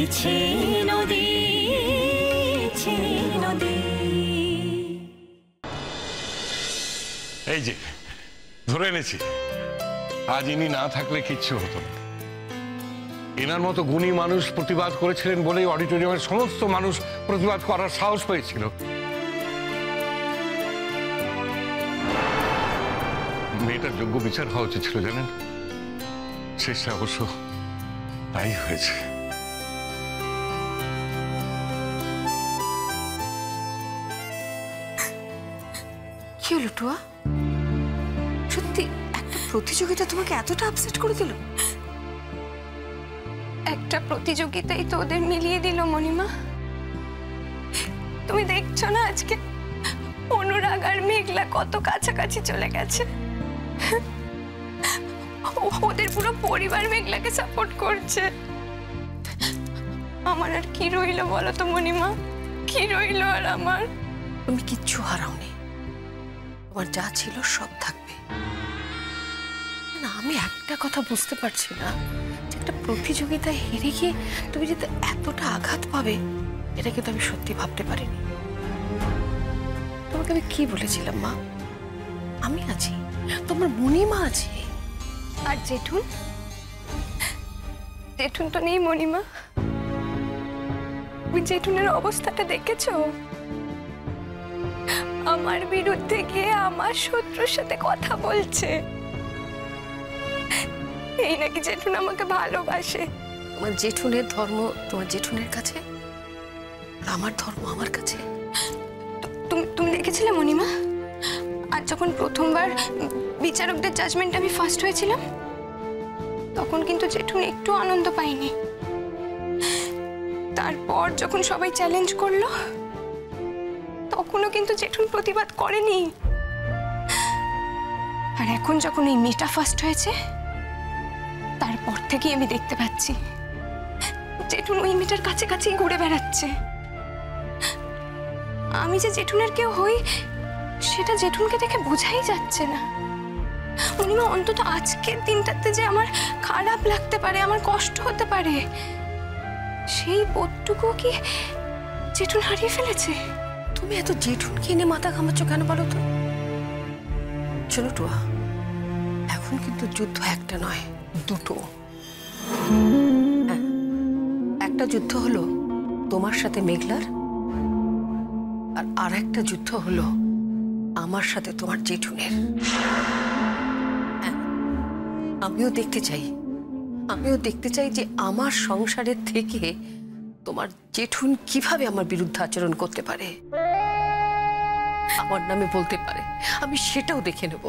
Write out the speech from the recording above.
বইছে নদী নদী। এই যে ধরে এনেছি, আজ ইনি না থাকলে কিচ্ছু হতো না। এনার মতো গুণী মানুষ প্রতিবাদ করেছিলেন বলেই অডিটোরিয়ামের সমস্ত মানুষ প্রতিবাদ করার সাহস পেয়েছিল। মেয়েটার যোগ্য বিচার হওয়া উচিত ছিল জানেন, শেষটা অবশ্য তাই হয়েছে। কি হলো টুয়া? সত্যি একটা প্রতিযোগিতা তোমাকে এতটা আপসেট করে দিল? একটা প্রতিযোগিতাই তো ওদের মিলিয়ে দিল মণিমা। তুমি দেখছো না আজকে অনুরাগ আর মেঘলা কত কাছাকাছি চলে গেছে। ওদের পুরো পরিবার মেঘলাকে সাপোর্ট করছে। আমার আর কি রইলো বলো তো মণিমা, কি রইলো আর আমার? তুমি কিচ্ছু হারাওনি, তোমার যা ছিল সব থাকবে। না, আমি একটা কথা বুঝতে পারছি না, যে একটা প্রতিযোগিতায় হেরে গিয়ে তুমি যদি এতটা আঘাত পাবে, এটা কিন্তু আমি সত্যি ভাবতে পারিনি। তোমাকে আমি কি বলেছিলাম মা? আমি আছি, তোমার মণিমা আছে। আর জেঠুন? জেঠুন তো নেই মণিমা। ওই জেঠুনের অবস্থাটা দেখেছো? আমার বিরুদ্ধে গিয়ে আমার শত্রুর সাথে কথা বলছে। এই নাকি জেঠুন আমাকে ভালোবাসে। তোমার জেঠুনের ধর্ম তোমার জেঠুনের কাছে, আর আমার ধর্ম আমার কাছে। তুমি দেখেছিলে মণিমা, আর যখন প্রথমবার বিচারকদের জাজমেন্ট আমি ফার্স্ট হয়েছিলাম, তখন কিন্তু জেঠুন একটু আনন্দ পাইনি। তারপর যখন সবাই চ্যালেঞ্জ করলো, তখনও কিন্তু জেঠুন প্রতিবাদ করেনি। আর এখন যখন এই মেয়েটা ফার্স্ট হয়েছে, তারপর থেকেই আমি দেখতে পাচ্ছি জেঠুন ওই মেয়েটার কাছে কাছেই ঘুরে বেড়াচ্ছে। আমি যে জেঠুনের কেউ হই, সেটা জেঠুনকে দেখে বোঝাই যাচ্ছে না। মণিমা, অন্তত আজকের দিনটাতে যে আমার খারাপ লাগতে পারে, আমার কষ্ট হতে পারে, সেই বোধটুকু কি জেঠুন হারিয়ে ফেলেছে? তুমি এত জেঠুনকে নিয়ে মাথা ঘামাচ্ছ কেন বলো তো? চলো টুয়া, এখন কিন্তু যুদ্ধ একটা নয়, দুটো। একটা যুদ্ধ হলো তোমার সাথে মেঘলার, আর একটা যুদ্ধ হলো আমার সাথে তোমার জেঠুনের। আমিও দেখতে চাই যে আমার সংসারের থেকে তোমার জেঠুন কিভাবে আমার বিরুদ্ধে আচরণ করতে পারে, আমার নামে বলতে পারে, আমি সেটাও দেখে নেব।